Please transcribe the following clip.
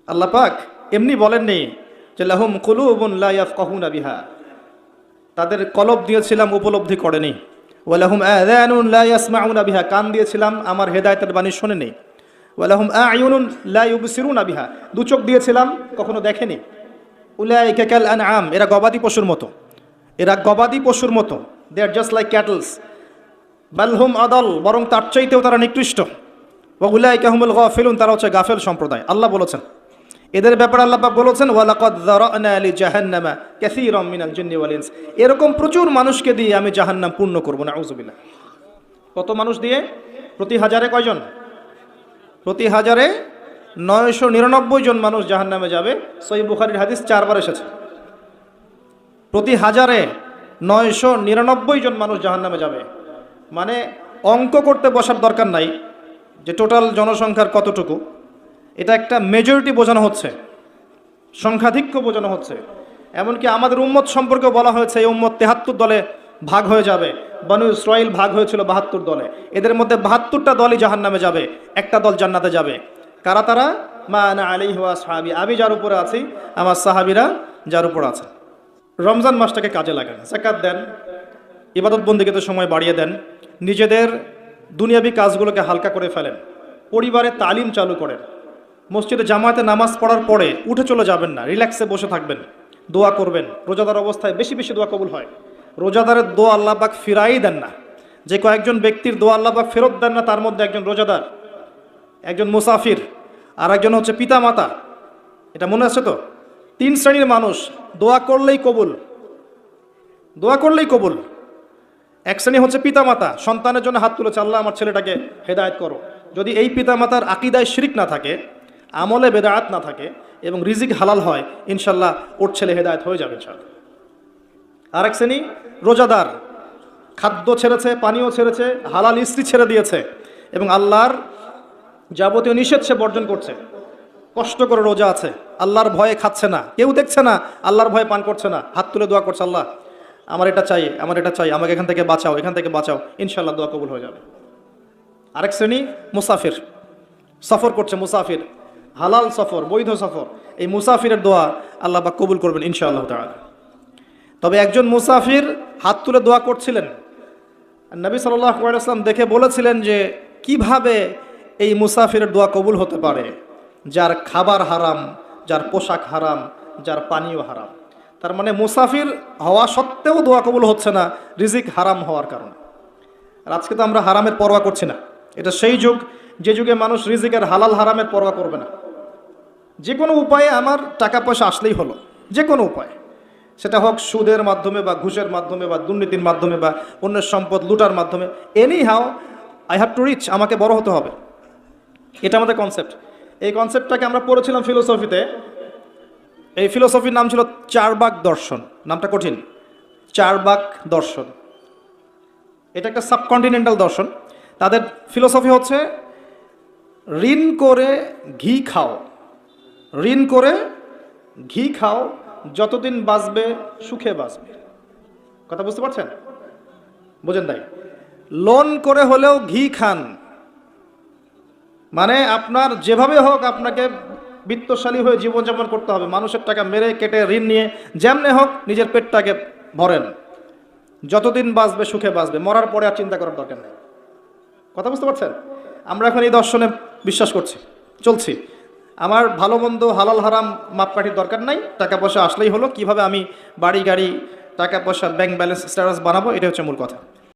আল্লাহ পাক এমনি বলেননি যে লাহুম কুলুবুন লা ইয়াফকাহুনা বিহা, তাদের কলব দিয়েছিলাম উপলব্ধি করেনি। ওয়ালাহুম আযানুন লা ইয়াসমাউনা বিহা, কান দিয়েছিলাম আমার হেদায়েতের বাণী শোনেনি। ওয়ালাহুম আ'য়ুনুন লা ইউবসিরুনা বিহা, দু চোখ দিয়েছিলাম কখনো দেখেনি। উলাইকা কাল আনআম, এরা গবাদি পশুর মতো, এরা গবাদি পশুর মতো। দে আর জাস্ট লাইক ক্যাটলস। বাল হুম আদাল, বরং তার চাইতেও তারা নিকৃষ্ট। ওয়া উলাইকা হুমুল গাফিলুন, তারা হচ্ছে গাফেল সম্প্রদায়। আল্লাহ বলেছেন এদের ব্যাপারে, আল্লাহ পাক বলেছেন ওয়ালাকাদ যারানা লিজাহান্নামা কাসীরাম মিনাল জিন্নি ওয়াল ইনস, এরকম প্রচুর মানুষকে দিয়ে আমি জাহান্নাম পূর্ণ করব। নাউযুবিল্লাহ। কত মানুষ দিয়ে? প্রতি হাজারে কয়জন? প্রতি হাজারে 999 জন মানুষ জাহান্নামে যাবে। সহিহ বুখারীর হাদিস 4 বার এসেছে। প্রতি হাজারে 999 জন মানুষ জাহান্নামে যাবে। মানে অঙ্ক করতে বসার দরকার নাই যে টোটাল জনসংখ্যার কতটুকু, এটা একটা মেজরিটি বোঝানো হচ্ছে, সংখ্যাধিক্য বোঝানো হচ্ছে। এমনকি আমাদের উম্মত সম্পর্কে বলা হয়েছে এই উম্মত 73 দলে ভাগ হয়ে যাবে। বনু ইসরাইল ভাগ হয়েছিল 72 দলে, এদের মধ্যে 72টা দলই জাহান্নামে যাবে, একটা দল জান্নাতে যাবে। কারা তারা? মা আনা আলাইহি ওয়া আসহাবি, আমি যার উপরে আছি, আমার সাহাবীরা যার উপর আছে। রমজান মাসটাকে কাজে লাগান, যাকাত দেন, ইবাদত বন্দেগীতে সময় বাড়িয়ে দেন, নিজেদের দুনিয়াবি কাজগুলোকে হালকা করে ফেলেন, পরিবারে তালিম চালু করেন। মসজিদে জামাতে নামাজ পড়ার পরে উঠে চলে যাবেন না, রিল্যাক্সে বসে থাকবেন, দোয়া করবেন। রোজাদার অবস্থায় বেশি বেশি দোয়া কবুল হয়। রোজাদারের দোয়া আল্লাহ পাক ফিরাই দেন না। যে কয়েকজন ব্যক্তির দোয়া আল্লাহ পাক ফেরত দেন না, তার মধ্যে একজন রোজাদার, একজন মুসাফির, আর একজন হচ্ছে পিতা মাতা। এটা মনে আছে তো? 3 শ্রেণীর মানুষ দোয়া করলেই কবুল, দোয়া করলেই কবুল। এক শ্রেণী হচ্ছে পিতা মাতা, সন্তানের জন্য হাত তুলেছে, আল্লাহ আমার ছেলেটাকে হেদায়েত করো। যদি এই পিতা মাতার আকীদায় শিরক না থাকে, আমলে বেদাত না থাকে এবং রিজিক হালাল হয়, ইনশাল্লাহ ওর ছেলে হেদায়েত হয়ে যাবে ইনশাল্লাহ। আরেক শ্রেণী রোজাদার, খাদ্য ছেড়েছে, পানীয় ছেড়েছে, হালাল স্ত্রী ছেড়ে দিয়েছে এবং আল্লাহর যাবতীয় নিষেধ সে বর্জন করছে। কষ্ট করে রোজা আছে, আল্লাহর ভয়ে খাচ্ছে না, কেউ দেখছে না, আল্লাহর ভয়ে পান করছে না, হাত তুলে দোয়া করছে, আল্লাহ আমার এটা চাই, আমার এটা চাই, আমাকে এখান থেকে বাঁচাও, এখান থেকে বাঁচাও, ইনশাল্লাহ দোয়া কবুল হয়ে যাবে। আরেক শ্রেণী মুসাফির, সফর করছে, মুসাফির, হালাল সফর, বৈধ সফর, এই মুসাফিরের দোয়া আল্লাহ পাক কবুল করবেন ইনশাআল্লাহ তাআলা। তবে একজন মুসাফির হাত তুলে দোয়া করছিলেন, নবী সাল্লাল্লাহু আলাইহি ওয়াসাল্লাম দেখে বলেছিলেন যে কিভাবে এই মুসাফিরের দোয়া কবুল হতে পারে, যার খাবার হারাম, যার পোশাক হারাম, যার পানীয় হারাম। তার মানে মুসাফির হওয়া সত্ত্বেও দোয়া কবুল হচ্ছে না রিজিক হারাম হওয়ার কারণে। আর আজকে তো আমরা হারামের পরোয়া করছি না। এটা সেই যুগ যে যুগে মানুষ রিজিকের হালাল হারামের পরোয়া করবে না। যে কোনো উপায়ে আমার টাকা পয়সা আসলেই হলো, যে কোনো উপায়, সেটা হোক সুদের মাধ্যমে বা ঘুষের মাধ্যমে বা দুর্নীতির মাধ্যমে বা অন্যের সম্পদ লুটার মাধ্যমে, anyhow I have to reach, আমাকে বড় হতে হবে, এটা আমাদের কনসেপ্ট। এই কনসেপ্টটাকে আমরা পড়েছিলাম ফিলোসফিতে। এই ফিলোসফির নাম ছিল চারবাক দর্শন। নামটা কঠিন, চারবাক দর্শন। এটা একটা সাবকন্টিনেন্টাল দর্শন। তাদের ফিলোসফি হচ্ছে ঋণ করে ঘি খাও, ঋণ করে ঘি খাও, যতদিন বাঁচবে সুখে বাঁচবে। কথা বুঝতে পারছেন? বুঝেন তাই? লোন করে হলেও ঘি খান, মানে আপনার যেভাবে হোক আপনাকে বিত্তশালী হয়ে জীবনযাপন করতে হবে। মানুষের টাকা মেরে কেটে ঋণ নিয়ে যেমনে হোক নিজের পেটটাকে ভরেন, যতদিন বাঁচবে সুখে বাঁচবে, মরার পরে আর চিন্তা করার দরকার নেই। কথা বুঝতে পারছেন? আমরা এখন এই দর্শনে বিশ্বাস করছি, চলছি। আমার ভালো মন্দ হালাল হারাম মাপকাঠির দরকার নাই, টাকা পয়সা আসলেই হলো, কিভাবে আমি বাড়ি গাড়ি টাকা পয়সা ব্যাংক ব্যালেন্স স্ট্যাটাস বানাবো, এটা হচ্ছে মূল কথা।